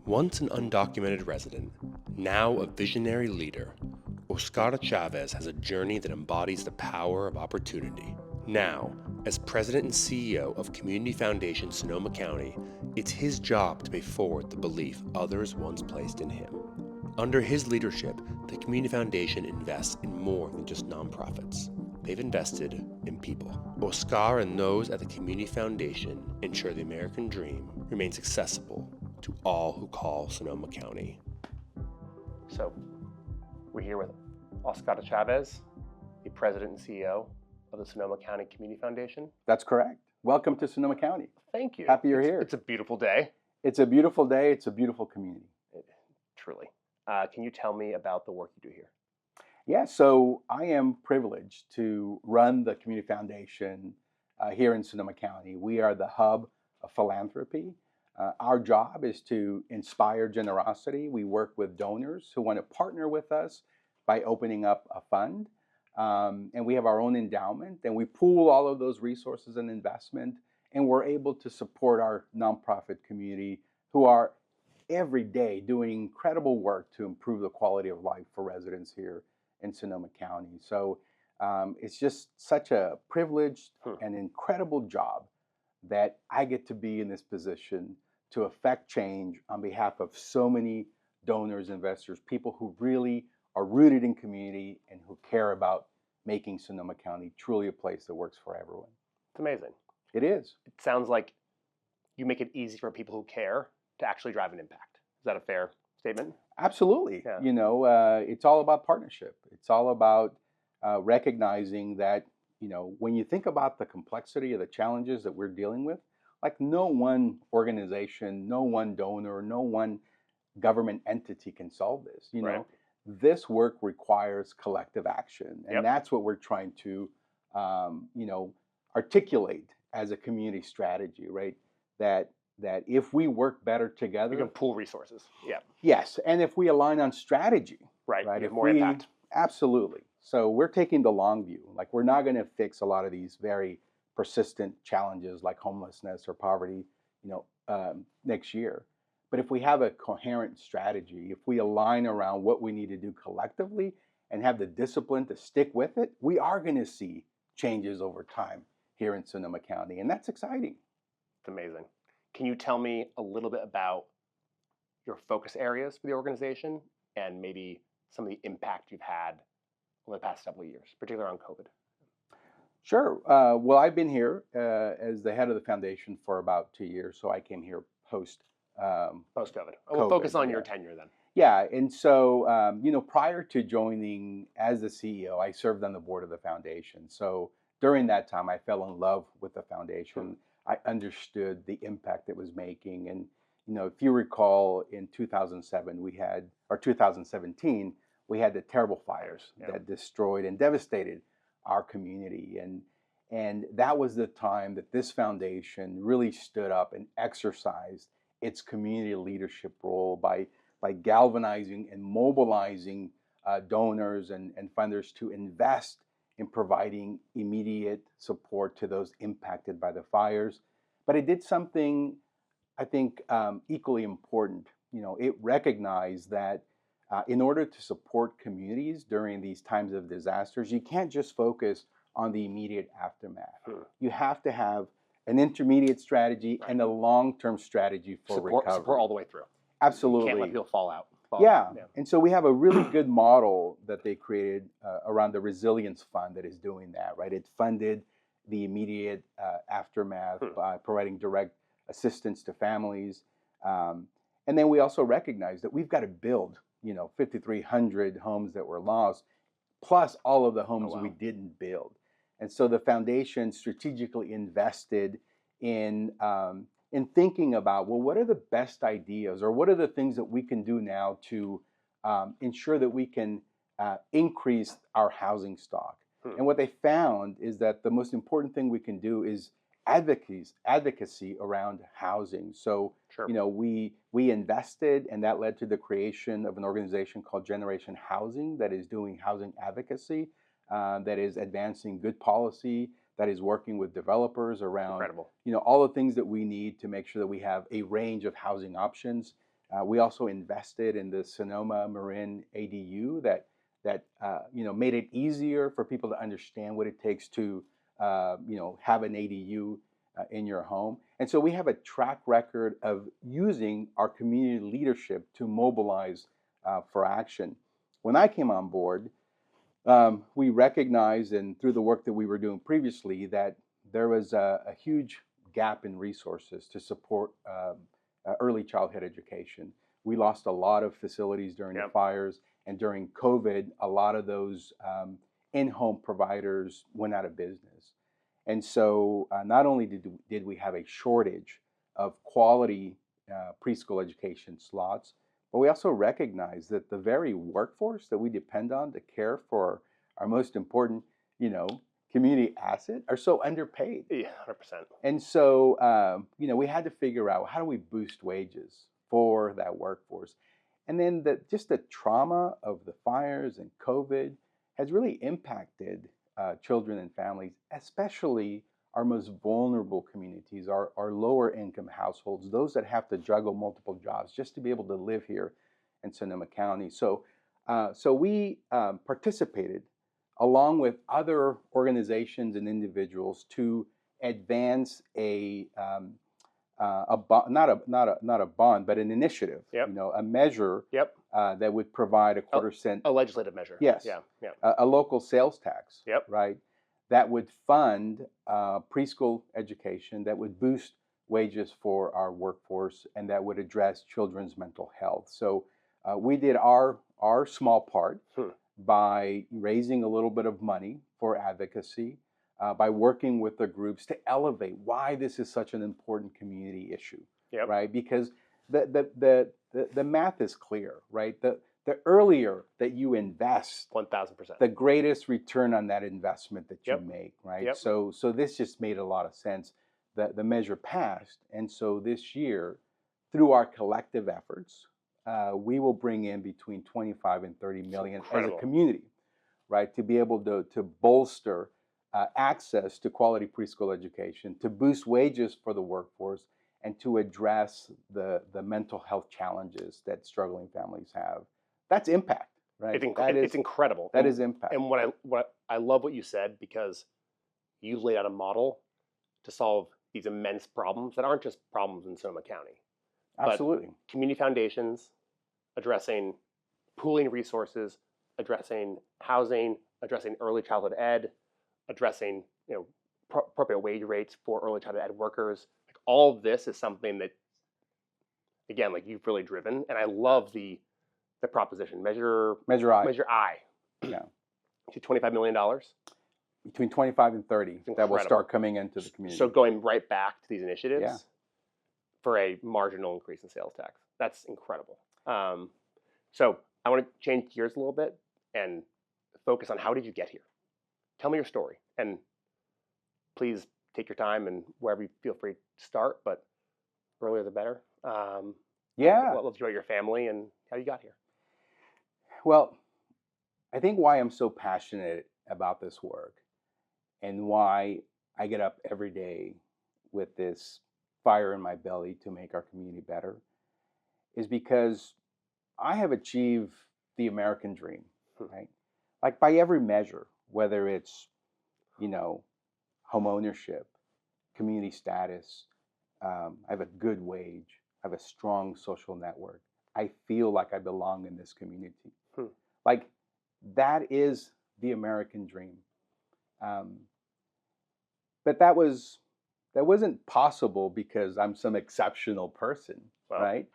Once an undocumented resident, now a visionary leader, Óscar Chávez has a journey that embodies the power of opportunity. Now, as president and CEO of Community Foundation Sonoma County, it's his job to pay forward the belief others once placed in him. Under his leadership, the Community Foundation invests in more than just nonprofits. They've invested in people. Óscar and those at the Community Foundation ensure the American dream remains accessible to all who call Sonoma County. So, we're here with Óscar Chávez, the president and CEO of the Sonoma County Community Foundation. That's correct. Welcome to Sonoma County. Thank you. Happy you're here. It's a beautiful day. It's a beautiful day. It's a beautiful community. Truly. Can you tell me about the work you do here? Yeah, so I am privileged to run the Community Foundation here in Sonoma County. We are the hub of philanthropy. Our job is to inspire generosity. We work with donors who want to partner with us by opening up a fund. And we have our own endowment, and we pool all of those resources and investment, and we're able to support our nonprofit community who are every day doing incredible work to improve the quality of life for residents here in Sonoma County. So it's just such a privileged and incredible job that I get to be in this position to affect change on behalf of so many donors, investors, people who really are rooted in community and who care about making Sonoma County truly a place that works for everyone. It's amazing. It is. It sounds like you make it easy for people who care to actually drive an impact. Is that a fair statement? Absolutely. Yeah. You know, it's all about partnership. It's all about recognizing that, you know, when you think about the complexity of the challenges that we're dealing with, like no one organization, no one donor, no one government entity can solve this. You know, this work requires collective action, and that's what we're trying to, you know, articulate as a community strategy, right? That if we work better together, we can pool resources. Yeah. Yes, and if we align on strategy, right? If more impact. Absolutely. So we're taking the long view. Like we're not going to fix a lot of these very persistent challenges like homelessness or poverty, you know, next year. But if we have a coherent strategy, if we align around what we need to do collectively and have the discipline to stick with it, we are going to see changes over time here in Sonoma County, and that's exciting. It's amazing. Can you tell me a little bit about your focus areas for the organization and maybe some of the impact you've had over the past several years, particularly on COVID? Sure. Well, I've been here as the head of the foundation for about 2 years, so I came here post-COVID. We'll focus on your tenure then. Yeah, and so, you know, prior to joining as the CEO, I served on the board of the foundation. So during that time, I fell in love with the foundation. I understood the impact it was making. And, you know, if you recall, in 2017, we had the terrible fires that destroyed and devastated our community. And that was the time that this foundation really stood up and exercised its community leadership role by galvanizing and mobilizing donors and funders to invest in providing immediate support to those impacted by the fires. But it did something, I think, equally important. You know, it recognized that in order to support communities during these times of disasters, you can't just focus on the immediate aftermath. You have to have an intermediate strategy and a long-term strategy for recovery. Support all the way through. Absolutely. You can't let people fall out. Yeah. And so we have a really good model that they created around the Resilience Fund that is doing that, right? It funded the immediate aftermath by providing direct assistance to families. And then we also recognize that we've got to build, you know, 5,300 homes that were lost, plus all of the homes we didn't build. And so the foundation strategically invested in thinking about, well, what are the best ideas or what are the things that we can do now to ensure that we can increase our housing stock. And what they found is that the most important thing we can do is advocacy around housing. So, you know, we invested, and that led to the creation of an organization called Generation Housing that is doing housing advocacy, that is advancing good policy, that is working with developers around, you know, all the things that we need to make sure that we have a range of housing options We also invested in the Sonoma Marin ADU that made it easier for people to understand what it takes to have an ADU in your home. And so we have a track record of using our community leadership to mobilize for action. When I came on board, we recognized, and through the work that we were doing previously, that there was a huge gap in resources to support early childhood education. We lost a lot of facilities during the fires, and during COVID, a lot of those in-home providers went out of business. And so not only did we have a shortage of quality preschool education slots, but we also recognize that the very workforce that we depend on to care for our most important, community asset are so underpaid. Yeah, 100%. And so, we had to figure out, how do we boost wages for that workforce? And then just the trauma of the fires and COVID has really impacted children and families, especially our most vulnerable communities, our lower income households, those that have to juggle multiple jobs just to be able to live here in Sonoma County. So we participated along with other organizations and individuals to advance not a bond, but an initiative, a measure that would provide a quarter-cent, a legislative measure. Yes, a local sales tax, right? That would fund preschool education, that would boost wages for our workforce, and that would address children's mental health. So we did our small part by raising a little bit of money for advocacy, by working with the groups to elevate why this is such an important community issue, right? Because the math is clear, right? The earlier that you invest, 1,000%, the greatest return on that investment that you make, right? So this just made a lot of sense. The measure passed, and so this year, through our collective efforts, we will bring in between 25 and 30 million as a community, right, to be able to bolster access to quality preschool education, to boost wages for the workforce, and to address the mental health challenges that struggling families have. That's impact, right? It's incredible. That is impact. And what I love what you said, because you laid out a model to solve these immense problems that aren't just problems in Sonoma County. Absolutely. But community foundations addressing pooling resources, addressing housing, addressing early childhood ed, addressing appropriate wage rates for early childhood ed workers. Like, all of this is something that, again, like, you've really driven, and I love the proposition. Measure I. Yeah. To $25 million. Between 25 and 30 that will start coming into the community. So going right back to these initiatives for a marginal increase in sales tax. That's incredible. So I want to change gears a little bit and focus on, how did you get here? Tell me your story, and please take your time and wherever you feel free to start, but earlier the better. Let's hear about your family and how you got here. Well, I think why I'm so passionate about this work and why I get up every day with this fire in my belly to make our community better is because I have achieved the American dream, right? Like, by every measure, whether it's, home ownership, community status, I have a good wage, I have a strong social network, I feel like I belong in this community. Like, that is the American dream. But that wasn't possible because I'm some exceptional person, right?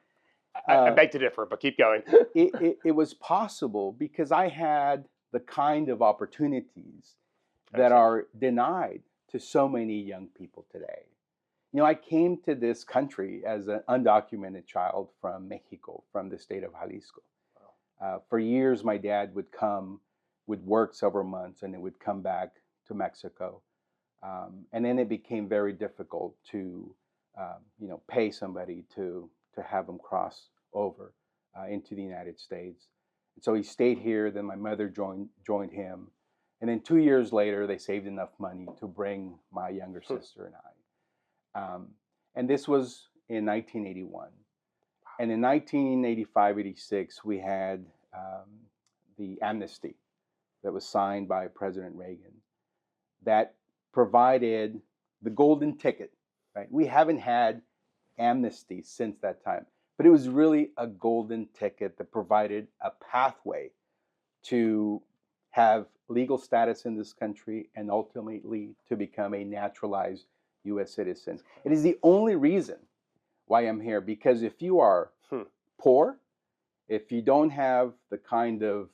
I beg to differ, but keep going. It was possible because I had the kind of opportunities that are denied to so many young people today. I came to this country as an undocumented child from Mexico, from the state of Jalisco. For years, my dad would work several months, and then would come back to Mexico. And then it became very difficult to, pay somebody to have him cross over into the United States. And so he stayed here. Then my mother joined him. And then 2 years later, they saved enough money to bring my younger sister and I. And this was in 1981. And in 1985, 86, we had the amnesty that was signed by President Reagan that provided the golden ticket, right? We haven't had amnesty since that time, but it was really a golden ticket that provided a pathway to have legal status in this country and ultimately to become a naturalized U.S. citizen. It is the only reason why I'm here, because if you are poor, if you don't have the kind of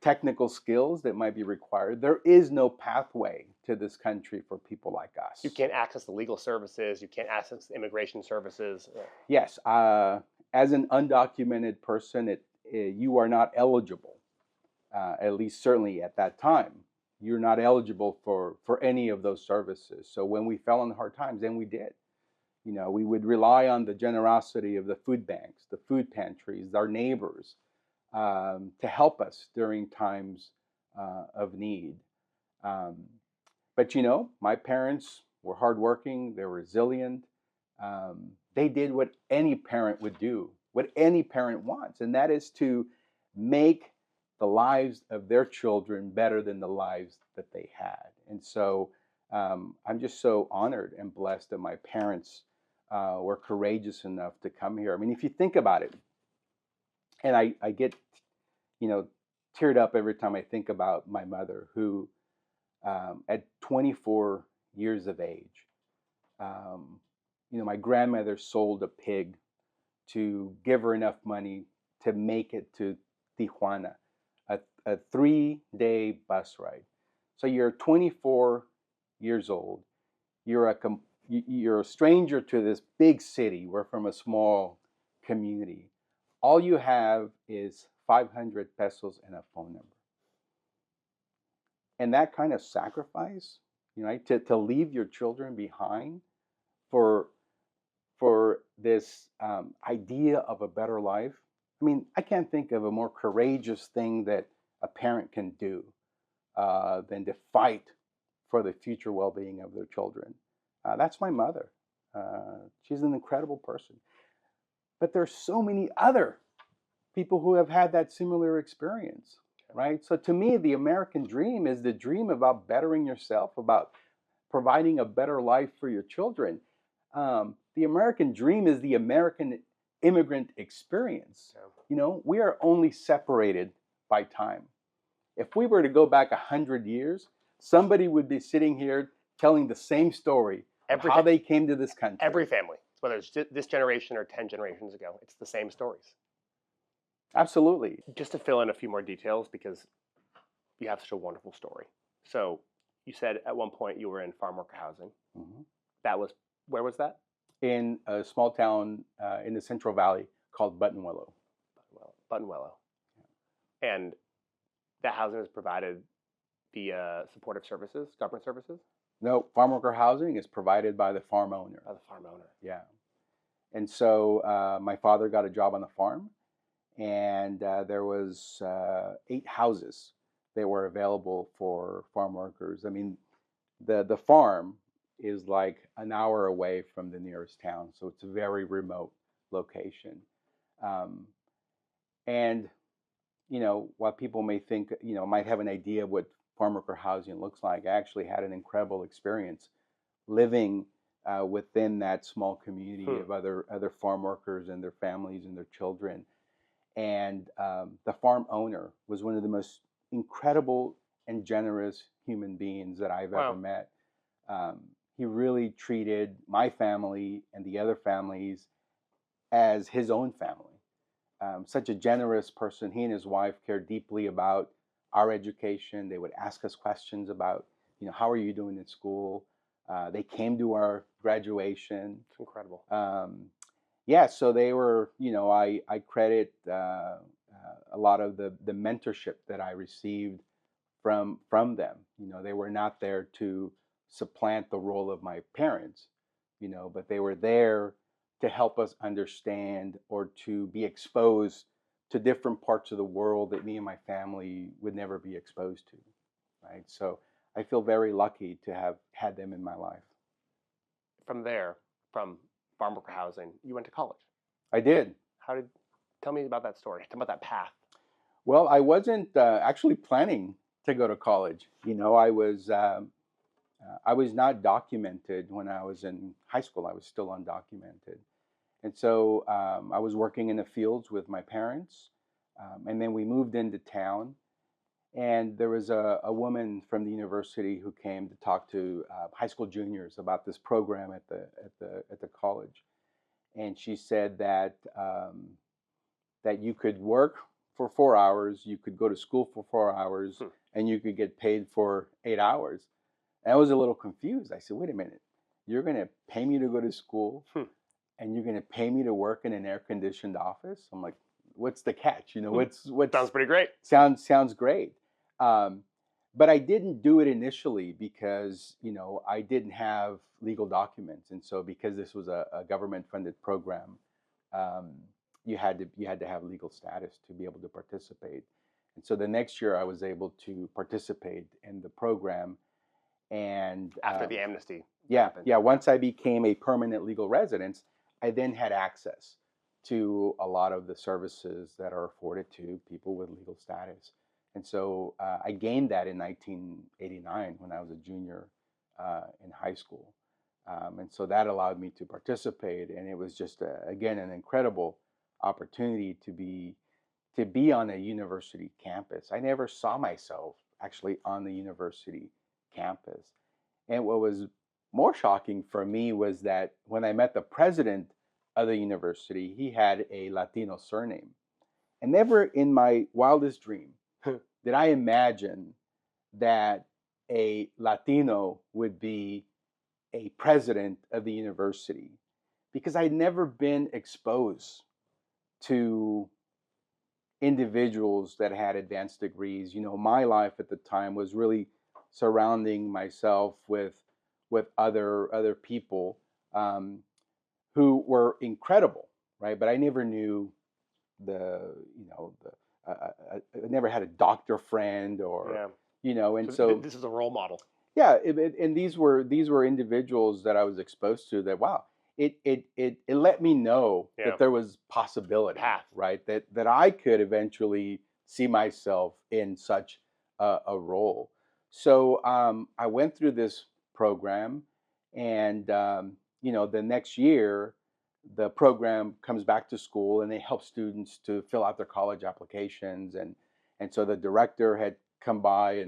technical skills that might be required, there is no pathway to this country for people like us. You can't access the legal services. You can't access immigration services. Yes, as an undocumented person, you are not eligible. At least certainly at that time, you're not eligible for any of those services. So when we fell on hard times, then we did. You know, we would rely on the generosity of the food banks, the food pantries, our neighbors, to help us during times of need. But you know, my parents were hardworking, they were resilient. They did what any parent would do, what any parent wants, and that is to make the lives of their children better than the lives that they had. And so I'm just so honored and blessed that my parents were courageous enough to come here. I mean, if you think about it, and I get, you know, teared up every time I think about my mother, who at 24 years of age, you know, my grandmother sold a pig to give her enough money to make it to Tijuana, a 3-day bus ride. So you're 24 years old. You're a stranger to this big city. We're from a small community. All you have is 500 pesos and a phone number. And that kind of sacrifice, you know, to leave your children behind for this idea of a better life. I mean, I can't think of a more courageous thing that a parent can do than to fight for the future well-being of their children. That's my mother. She's an incredible person. But there's so many other people who have had that similar experience, right? So to me, the American dream is the dream about bettering yourself, about providing a better life for your children. The American dream is the American immigrant experience. You know, we are only separated by time. If we were to go back 100 years, somebody would be sitting here telling the same story of how they came to this country. Every family, whether it's this generation or 10 generations ago, it's the same stories. Absolutely. Just to fill in a few more details, because you have such a wonderful story. So you said at one point you were in farm worker housing. Mm-hmm. Where was that? In a small town in the Central Valley called Buttonwillow. Buttonwillow. Yeah. And that housing is provided via supportive services, government services? No, farm worker housing is provided by the farm owner. By the farm owner. Yeah. And so my father got a job on the farm, and there was 8 houses that were available for farm workers. I mean, the farm is like an hour away from the nearest town, so it's a very remote location. And you know, while people may think, you know, might have an idea of what farm worker housing looks like, I actually had an incredible experience living within that small community of other farm workers and their families and their children. And the farm owner was one of the most incredible and generous human beings that I've ever met. He really treated my family and the other families as his own family. Such a generous person. He and his wife cared deeply about our education. They would ask us questions about, you know, how are you doing in school? They came to our graduation. It's incredible. Yeah, so they were, you know, I credit a lot of the mentorship that I received from them. You know, they were not there to supplant the role of my parents, you know, but they were there to help us understand or to be exposed to different parts of the world that me and my family would never be exposed to, right? So I feel very lucky to have had them in my life. From there, from farm worker housing, you went to college. I did. Tell me about that story. Tell me about that path. Well, I wasn't actually planning to go to college. I was not documented when I was in high school. I was still undocumented. And so I was working in the fields with my parents. And then we moved into town. And there was a woman from the university who came to talk to high school juniors about this program at the college. And she said that you could work for 4 hours, you could go to school for 4 hours, and you could get paid for 8 hours. And I was a little confused. I said, wait a minute, you're going to pay me to go to school and you're going to pay me to work in an air conditioned office? I'm like, what's the catch? What's Sounds pretty great. Sounds great. But I didn't do it initially because, I didn't have legal documents. And so because this was a government funded program, you had to have legal status to be able to participate. And so the next year I was able to participate in the program. And after the amnesty happened. Once I became a permanent legal resident, I then had access to a lot of the services that are afforded to people with legal status. And so I gained that in 1989 when I was a junior in high school. And so that allowed me to participate. And it was just, again, an incredible opportunity to be on a university campus. I never saw myself actually on the university campus. And what was more shocking for me was that when I met the president of the university, he had a Latino surname. And never in my wildest dream did I imagine that a Latino would be a president of the university, because I'd never been exposed to individuals that had advanced degrees. My life at the time was really surrounding myself with other people who were incredible, right? But I never knew I never had a doctor friend or and so this is a role model. Yeah, and these were individuals that I was exposed to. That wow, it let me know that there was possibility, path, right? That I could eventually see myself in such a role. So I went through this program, and the next year, the program comes back to school, and they help students to fill out their college applications, and so the director had come by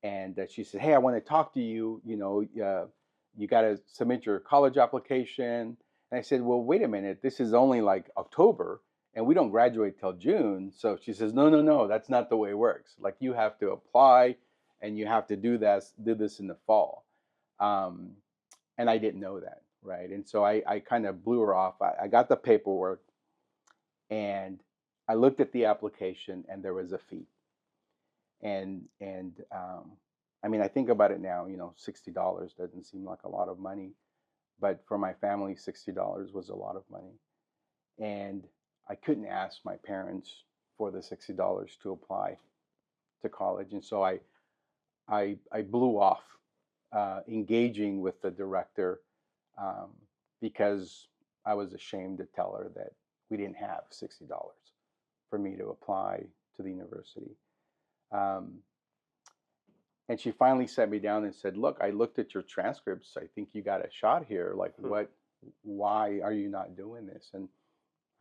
and she said, "Hey, I want to talk to you. You got to submit your college application." And I said, "Well, wait a minute. This is only like October, and we don't graduate till June." So she says, "No, that's not the way it works. Like you have to apply, and you have to do this in the fall." And I didn't know that, right? And so I kind of blew her off. I got the paperwork, and I looked at the application, and there was a fee. And I mean, I think about it now, $60 doesn't seem like a lot of money, but for my family, $60 was a lot of money. And I couldn't ask my parents for the $60 to apply to college. And so I blew off engaging with the director because I was ashamed to tell her that we didn't have $60 for me to apply to the university. And she finally sat me down and said, "Look, I looked at your transcripts. I think you got a shot here. Like, why are you not doing this?" And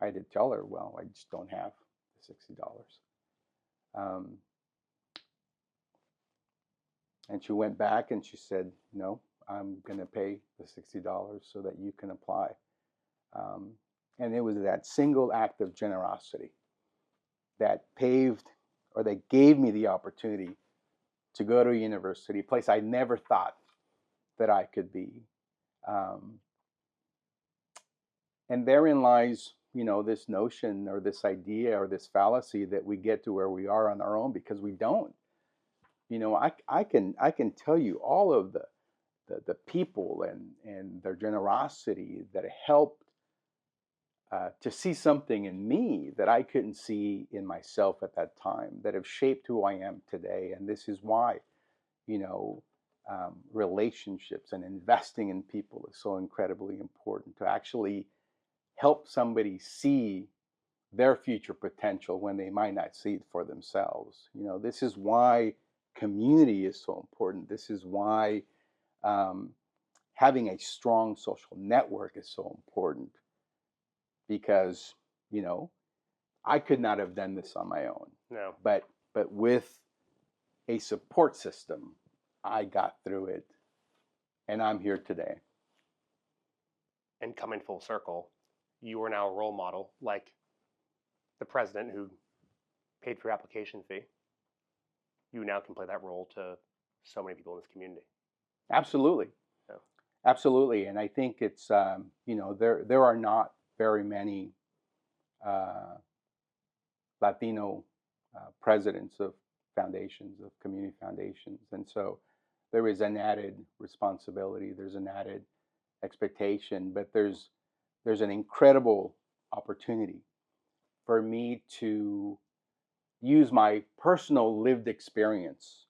I had to tell her, "Well, I just don't have the $60. And she went back and she said, "No, I'm going to pay the $60 so that you can apply." And it was that single act of generosity that gave me the opportunity to go to a university, a place I never thought that I could be. And therein lies, this notion or this idea or this fallacy that we get to where we are on our own, because we don't. I can tell you all of the people and their generosity that helped to see something in me that I couldn't see in myself at that time, that have shaped who I am today. And this is why, relationships and investing in people is so incredibly important, to actually help somebody see their future potential when they might not see it for themselves. This is why community is so important. This is why um, having a strong social network is so important, because you know I could not have done this on my own. No. But with a support system, I got through it, and I'm here today. And coming full circle, you are now a role model, like the president who paid for your application fee. You now can play that role to so many people in this community. Absolutely, Yeah. absolutely, and I think it's there are not very many uh, Latino presidents of foundations, of community foundations, and so there is an added responsibility. There's an added expectation, but there's an incredible opportunity for me to use my personal lived experience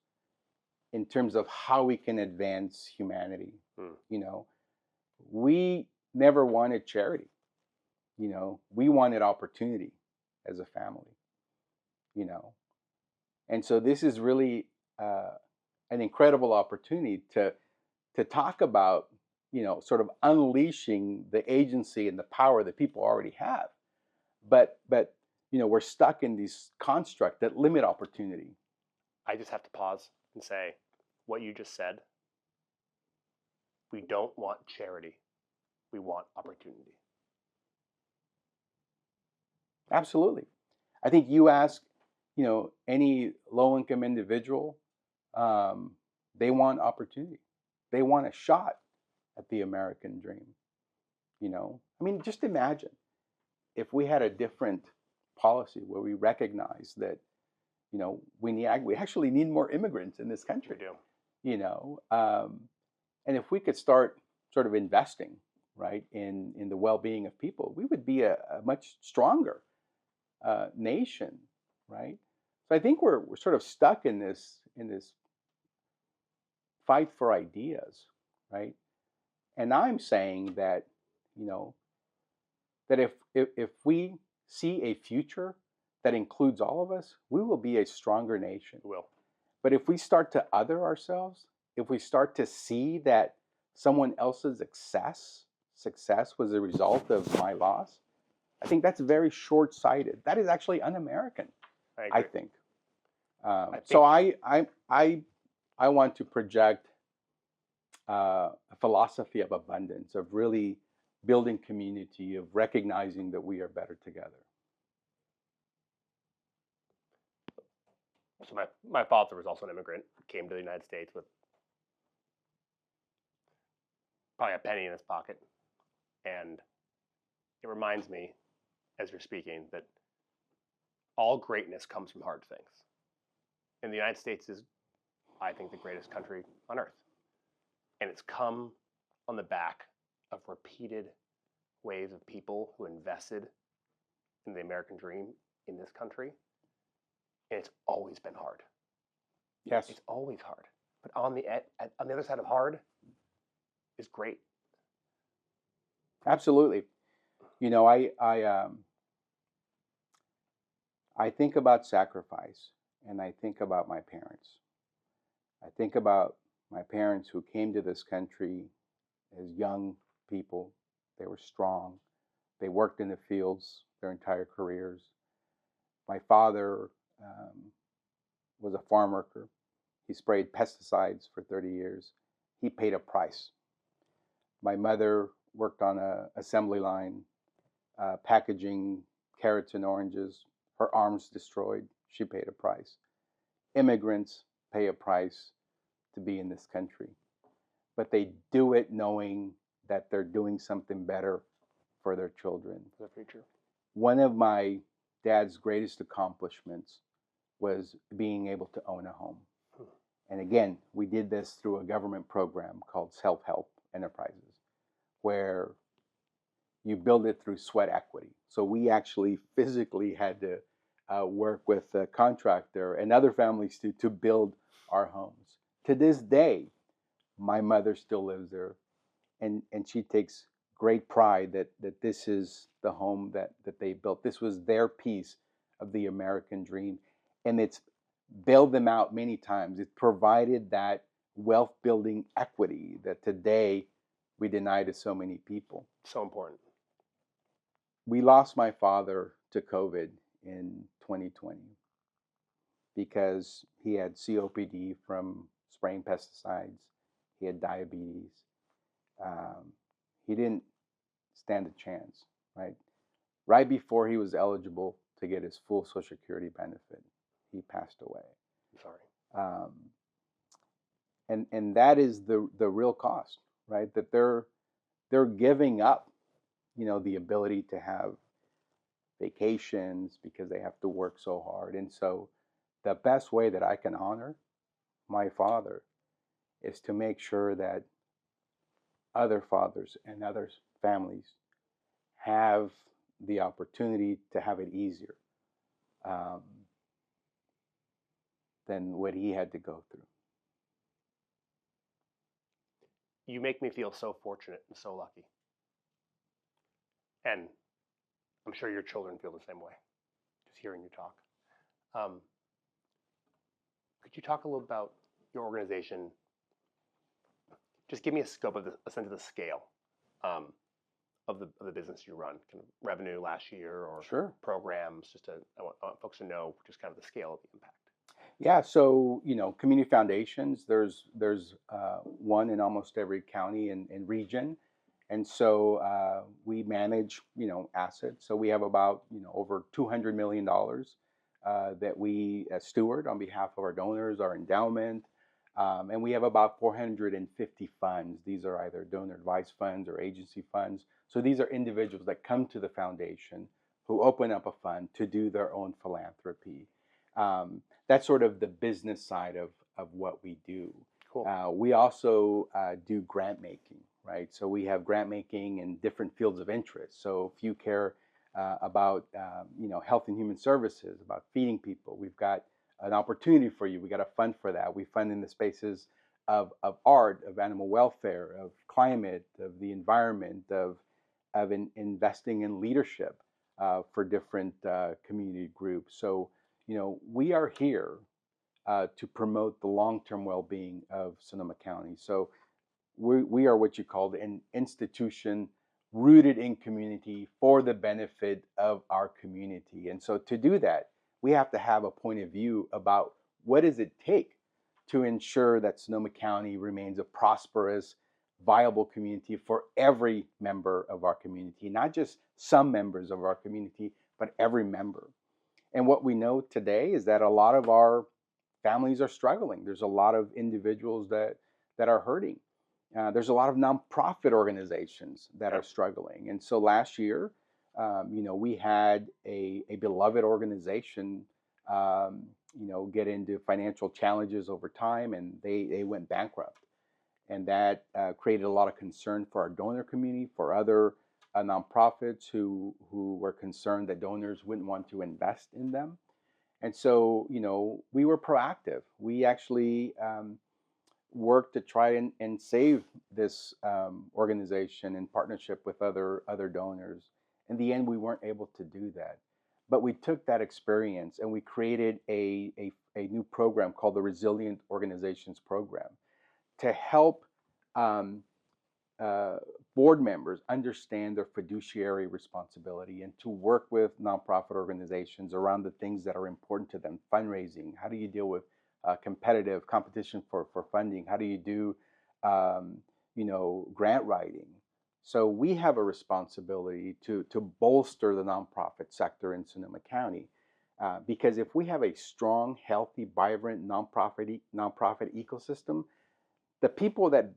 in terms of how we can advance humanity. You know, we never wanted charity. We wanted opportunity as a family. You know, and so this is really an incredible opportunity to talk about sort of unleashing the agency and the power that people already have, but we're stuck in these constructs that limit opportunity. I just have to pause and say what you just said. We don't want charity. We want opportunity. Absolutely. I think you ask any low-income individual, they want opportunity. They want a shot at the American dream. I mean, just imagine if we had a different policy where we recognize that we actually need more immigrants in this country. We do. And if we could start sort of investing right in the well-being of people, we would be a much stronger nation, right? So I think we're sort of stuck in this fight for ideas, right? And I'm saying that that if we see a future that includes all of us, we will be a stronger nation. We will. But if we start to other ourselves, if we start to see that someone else's success was a result of my loss, I think that's very short-sighted. That is actually un-American, I think. So I want to project a philosophy of abundance, of really building community, of recognizing that we are better together. So my father was also an immigrant, came to the United States with probably a penny in his pocket. And it reminds me, as you're speaking, that all greatness comes from hard things. And the United States is, I think, the greatest country on earth. And it's come on the back of repeated waves of people who invested in the American dream in this country. And it's always been hard. Yes. It's always hard. But on the other side of hard is great. Absolutely. I think about sacrifice, and I think about my parents. I think about my parents who came to this country as young people. They were strong. They worked in the fields their entire careers. My father was a farm worker. He sprayed pesticides for 30 years. He paid a price. My mother worked on an assembly line, packaging carrots and oranges. Her arms destroyed. She paid a price. Immigrants pay a price to be in this country, but they do it knowing that they're doing something better for their children. For the future. One of my dad's greatest accomplishments was being able to own a home. And again, we did this through a government program called Self-Help Enterprises, where you build it through sweat equity. So we actually physically had to work with a contractor and other families to build our homes. To this day, my mother still lives there, and she takes great pride that this is the home that they built. This was their piece of the American dream, and it's bailed them out many times. It provided that wealth building equity that today we deny to so many people. So important. We lost my father to COVID in 2020 because he had COPD from spraying pesticides. He had diabetes. He didn't stand a chance, right? Right before he was eligible to get his full Social Security benefit, he passed away. I'm sorry. And that is the real cost, right? That they're giving up, the ability to have vacations because they have to work so hard. And so the best way that I can honor my father is to make sure that other fathers and other families have the opportunity to have it easier um, than what he had to go through. You make me feel so fortunate and so lucky. And I'm sure your children feel the same way, just hearing you talk. Could you talk a little about your organization? Just give me a scope of a sense of the scale of the business you run, kind of revenue last year or Sure. programs. I want folks to know just kind of the scale of the impact. Yeah, so community foundations. There's one in almost every county and region, and so we manage assets. So we have about over $200 million that we steward on behalf of our donors, our endowment, and we have about 450 funds. These are either donor advised funds or agency funds. So these are individuals that come to the foundation who open up a fund to do their own philanthropy. That's sort of the business side of what we do. Cool. We also do grant making, right? So we have grant making in different fields of interest. So if you care about health and human services, about feeding people, we've got an opportunity for you. We got a fund for that. We fund in the spaces of art, of animal welfare, of climate, of the environment, of investing in leadership for different community groups. So we are here to promote the long-term well-being of Sonoma County. So we are what you call an institution rooted in community for the benefit of our community. And so to do that, we have to have a point of view about what does it take to ensure that Sonoma County remains a prosperous, viable community for every member of our community, not just some members of our community, but every member. And what we know today is that a lot of our families are struggling. There's a lot of individuals that are hurting. There's a lot of nonprofit organizations that are struggling. And so last year, we had a beloved organization, get into financial challenges over time, and they went bankrupt. And that created a lot of concern for our donor community, for other nonprofits who were concerned that donors wouldn't want to invest in them. And so, we were proactive. We actually worked to try and save this organization in partnership with other donors. In the end, we weren't able to do that. But we took that experience and we created a new program called the Resilient Organizations Program to help board members understand their fiduciary responsibility and to work with nonprofit organizations around the things that are important to them. Fundraising, how do you deal with competitive competition for funding? How do you do grant writing? So we have a responsibility to bolster the nonprofit sector in Sonoma County. Because if we have a strong, healthy, vibrant nonprofit ecosystem, the people that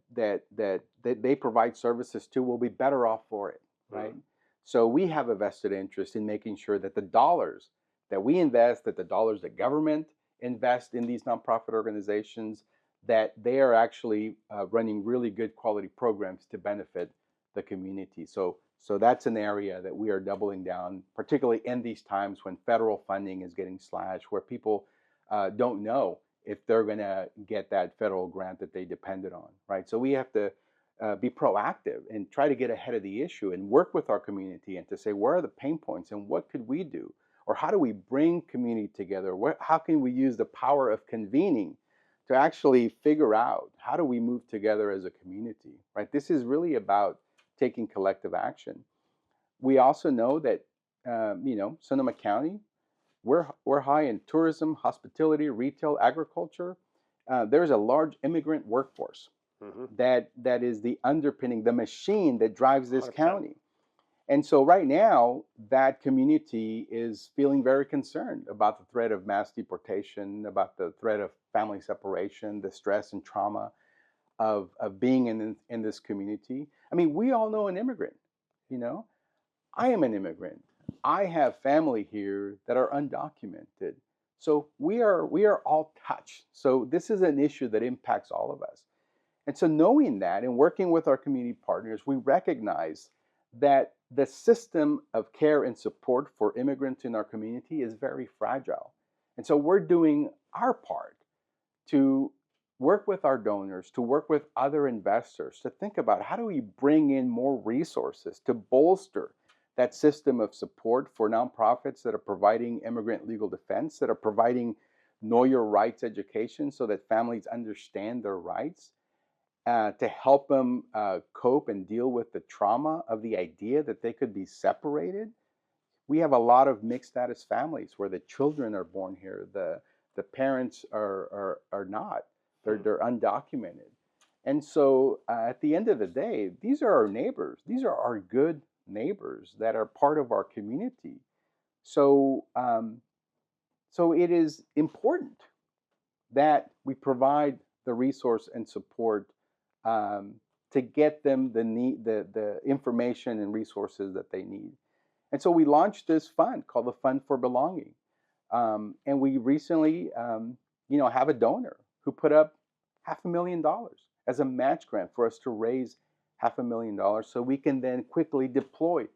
they provide services to will be better off for it, right? Mm-hmm. So we have a vested interest in making sure that the dollars that we invest, that the dollars that government invest in these nonprofit organizations, that they are actually running really good quality programs to benefit the community. So that's an area that we are doubling down, particularly in these times when federal funding is getting slashed, where people don't know if they're going to get that federal grant that they depended on, right? So we have to be proactive and try to get ahead of the issue and work with our community and to say, where are the pain points and what could we do? Or how do we bring community together? How can we use the power of convening to actually figure out how do we move together as a community, right? This is really about taking collective action. We also know that, Sonoma County, we're high in tourism, hospitality, retail, agriculture. There's a large immigrant workforce that is the underpinning, the machine that drives this 100%. county. And so right now, that community is feeling very concerned about the threat of mass deportation, about the threat of family separation, the stress and trauma of being in this community. I mean, we all know an immigrant, you know. I am an immigrant. I have family here that are undocumented. So we are all touched. So this is an issue that impacts all of us. And so knowing that and working with our community partners, we recognize that the system of care and support for immigrants in our community is very fragile. And so we're doing our part to work with our donors, to work with other investors, to think about how do we bring in more resources to bolster that system of support for nonprofits that are providing immigrant legal defense, that are providing know your rights education so that families understand their rights, to help them cope and deal with the trauma of the idea that they could be separated. We have a lot of mixed status families where the children are born here, the parents are not, they're undocumented. And so at the end of the day, these are our neighbors. These are our good neighbors that are part of our community. So, so it is important that we provide the resource and support to get them the information and resources that they need. And so we launched this fund called the Fund for Belonging. And we recently, have a donor who put up $500,000 as a match grant for us to raise $500,000 so we can then quickly deploy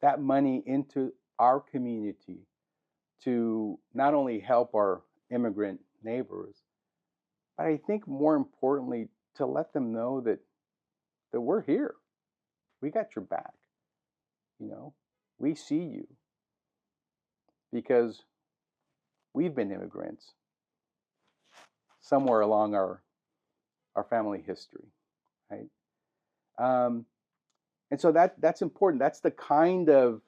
that money into our community to not only help our immigrant neighbors, but I think more importantly, to let them know that we're here. We got your back. We see you because we've been immigrants somewhere along our family history, right? And so that's important. That's the kind of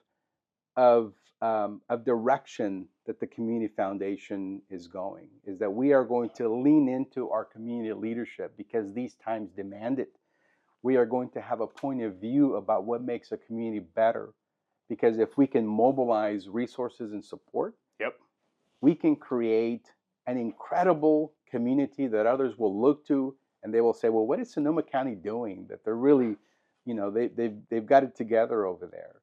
direction that the Community Foundation is going, is that we are going to lean into our community leadership because these times demand it. We are going to have a point of view about what makes a community better, because if we can mobilize resources and support, we can create an incredible community that others will look to and they will say, well, what is Sonoma County doing that they're really, they've got it together over there.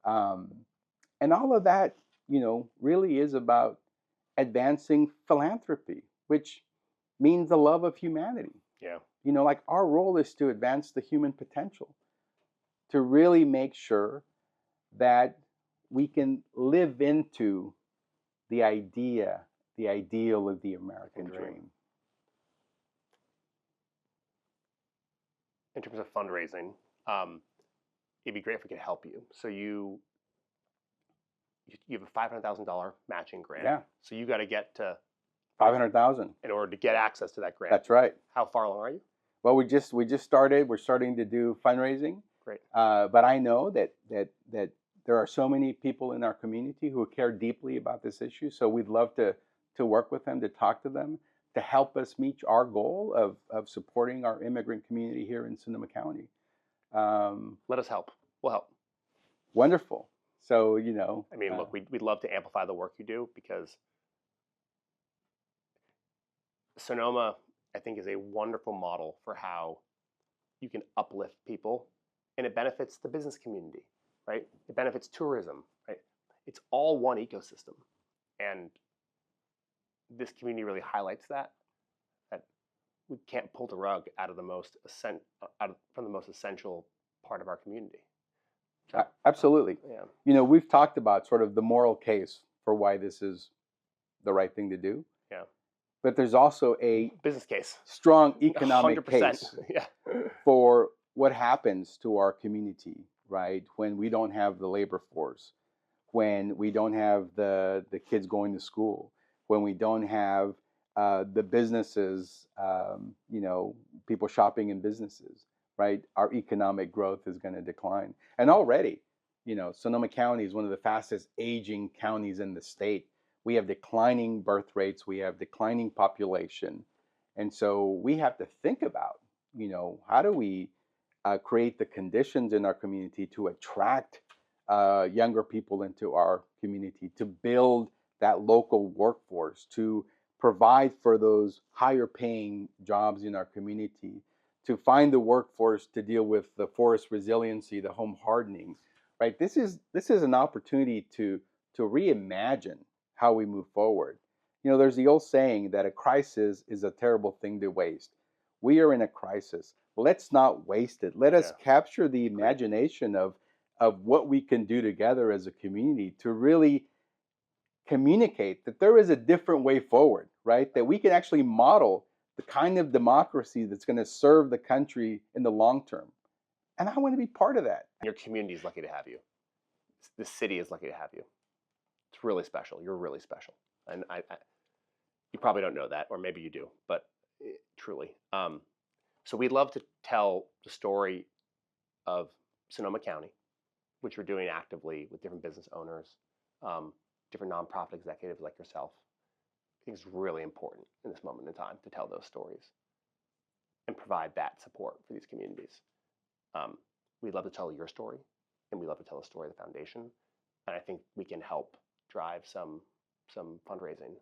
And all of that, really is about advancing philanthropy, which means the love of humanity. Yeah. Like our role is to advance the human potential, to really make sure that we can live into the ideal of the American dream. In terms of fundraising, it'd be great if we could help you. So you have a $500,000 matching grant. Yeah. So you got to get to $500,000 in order to get access to that grant. That's right. How far along are you? Well, we just started. We're starting to do fundraising. Great. But I know that there are so many people in our community who care deeply about this issue. So we'd love to work with them, to talk to them, to help us meet our goal of supporting our immigrant community here in Sonoma County. Let us help. We'll help. Wonderful. So, I mean, look, we'd love to amplify the work you do because Sonoma, I think, is a wonderful model for how you can uplift people, and it benefits the business community, right? It benefits tourism, right? It's all one ecosystem. And this community really highlights that we can't pull the rug out of from the most essential part of our community. So, absolutely. Yeah. We've talked about sort of the moral case for why this is the right thing to do. Yeah. but there's also a business case. strong economic 100%. case Yeah. for what happens to our community, right? When we don't have the labor force, when we don't have the kids going to school, when we don't have the businesses, people shopping in businesses, right? Our economic growth is going to decline. And already, Sonoma County is one of the fastest aging counties in the state. We have declining birth rates, we have declining population. And so we have to think about, how do we create the conditions in our community to attract younger people into our community, to build that local workforce, to provide for those higher paying jobs in our community, to find the workforce to deal with the forest resiliency, the home hardening, right? This is an opportunity to reimagine how we move forward. There's the old saying that a crisis is a terrible thing to waste. We are in a crisis. Let's not waste it. Let us capture the imagination of what we can do together as a community to really communicate that there is a different way forward, right? That we can actually model the kind of democracy that's going to serve the country in the long term. And I want to be part of that. Your community is lucky to have you. The city is lucky to have you. It's really special. You're really special. And you probably don't know that, or maybe you do, but truly. So we'd love to tell the story of Sonoma County, which we're doing actively with different business owners, different nonprofit executives like yourself. I think it's really important in this moment in time to tell those stories and provide that support for these communities. We'd love to tell your story, and we'd love to tell the story of the foundation. And I think we can help drive some fundraising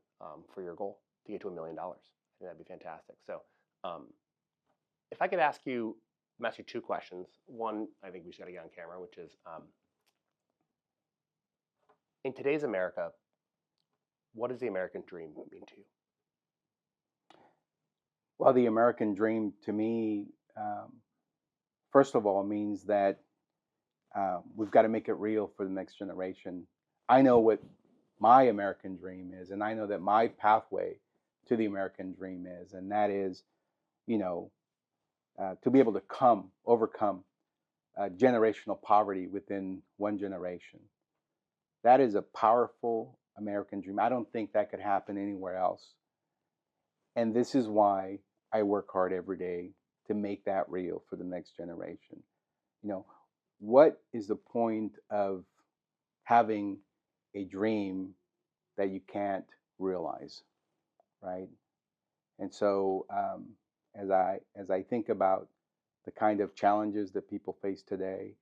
for your goal to get to $1 million. I think that'd be fantastic. So if I could ask you, I'm asking you two questions. One, I think we should get on camera, which is, in today's America, what does the American dream mean to you? Well, the American dream to me, first of all, means that we've got to make it real for the next generation. I know what my American dream is, and I know that my pathway to the American dream is, and that is, to be able to overcome generational poverty within one generation. That is a powerful American dream. I don't think that could happen anywhere else. And this is why I work hard every day to make that real for the next generation. What is the point of having a dream that you can't realize, right? And so as I think about the kind of challenges that people face today,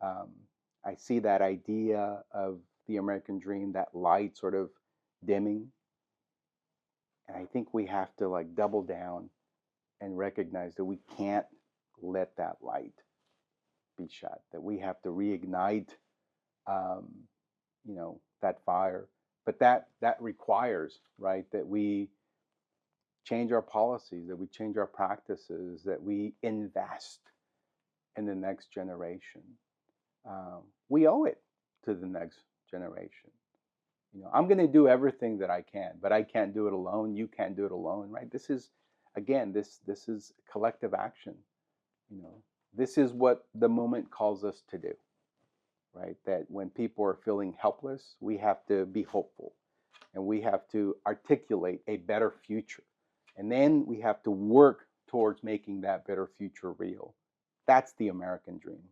I see that idea of the American dream, that light sort of dimming. And I think we have to double down and recognize that we can't let that light be shut, that we have to reignite, that fire. But that requires, right, that we change our policies, that we change our practices, that we invest in the next generation. We owe it to the next generation. I'm going to do everything that I can, but I can't do it alone. You can't do it alone, right? This is, again, this is collective action. This is what the moment calls us to do, right? That when people are feeling helpless, we have to be hopeful, and we have to articulate a better future. And then we have to work towards making that better future real. That's the American dream.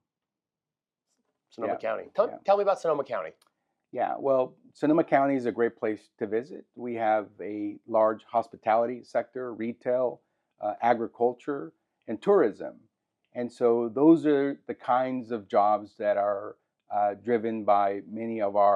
Sonoma County. Tell me about Sonoma County. Yeah, well, Sonoma County is a great place to visit. We have a large hospitality sector, retail, agriculture, and tourism. And so those are the kinds of jobs that are driven by many of our